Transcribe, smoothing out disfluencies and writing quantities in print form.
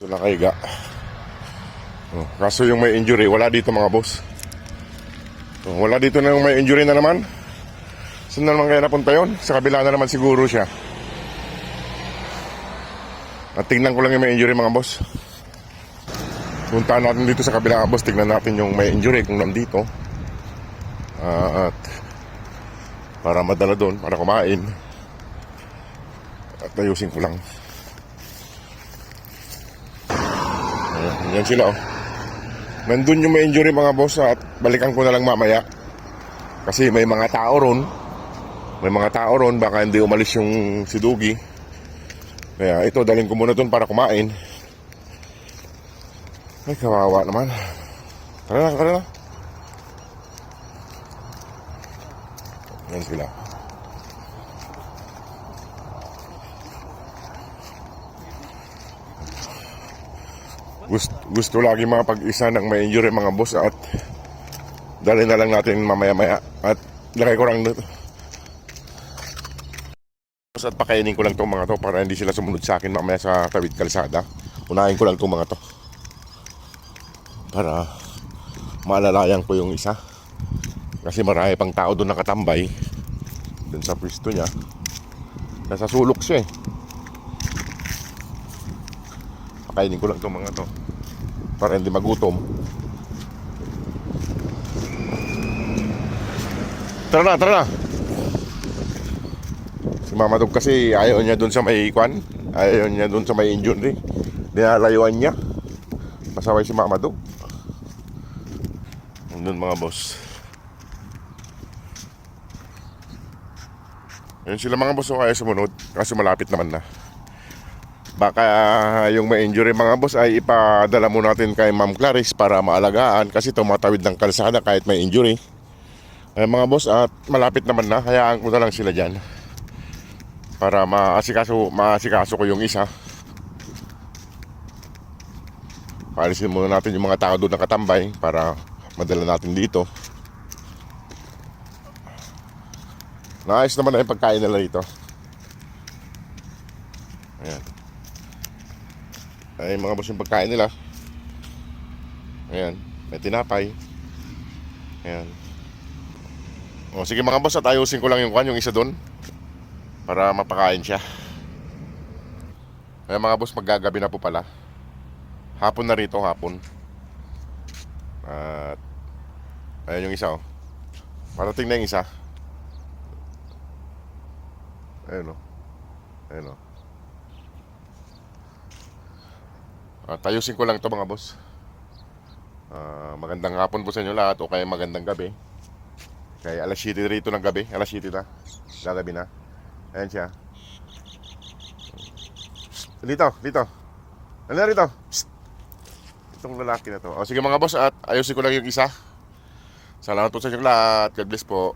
Ito nakahiga. Kaso yung may injury, wala dito mga boss. Wala dito na yung may injury na naman. Saan na naman kaya napunta yun? Sa kabila na naman siguro siya. At tingnan ko lang yung may injury mga boss. Puntaan natin dito sa kabila mga boss. Tingnan natin yung may injury kung nandito. At para madala doon, para kumain. At ayusin ko lang. Yan sila Nandun yung may injury mga boss. At balikan ko na lang mamaya. Kasi may mga tao ron. Baka hindi umalis yung si Dugi. Kaya ito, dalhin ko muna doon para kumain. Ay, kawawa naman. Tara na. Yan sila. Gusto lagi mga pag-isa ng may injury mga boss. At dalhin na lang natin mamaya-maya. At lagay ko lang dito. At pakainin ko lang itong mga to para hindi sila sumunod sa akin mamaya sa tawid kalsada. Unahin ko lang itong mga to para maalalayan ko yung isa. Kasi marami pang tao doon nakatambay. Doon sa pwesto niya. Nasa sulok siya Pakainin ko lang itong mga to para hindi magutom. Tara na. Si Mama Dog kasi ayaw niya doon sa may kwan. Ayaw niya doon sa may injury. Dinalayuan niya. Pasaway si Mama Dog. Doon mga boss. Ayun sila mga boss. Kaya sumunod. Kasi malapit naman na. Baka yung may injury mga boss ay ipadala mo natin kay Ma'am Clarice para maalagaan. Kasi tumatawid ng kalsada kahit may injury. Ayun mga boss, at malapit naman na. Hayaan ko na lang sila dyan para maasikaso ko yung isa. Paalisin muna natin yung mga tao doon nakatambay para madala natin dito. Naayos naman na yung pagkain nila dito. Ayan. Ay mga boss yung pagkain nila. Ayan, may tinapay. Ayan. O sige mga boss, at ayusin ko lang yung isa doon para mapakain siya. Kaya mga boss, maggagabi na po pala. Hapon na rito, hapon. At ayan yung isa parating na yung isa. Ayun At ayusin ko lang ito mga boss. Magandang hapon po sa inyo lahat. O kaya magandang gabi. Kaya alas 7 rito ng gabi. Alas 7 na. Gagabi na. Ayan siya. Dito. Ano rito? Psst. Itong lalaki na to. O sige mga boss, at ayusin ko lang yung isa. Salamat po sa inyo lahat. God bless po.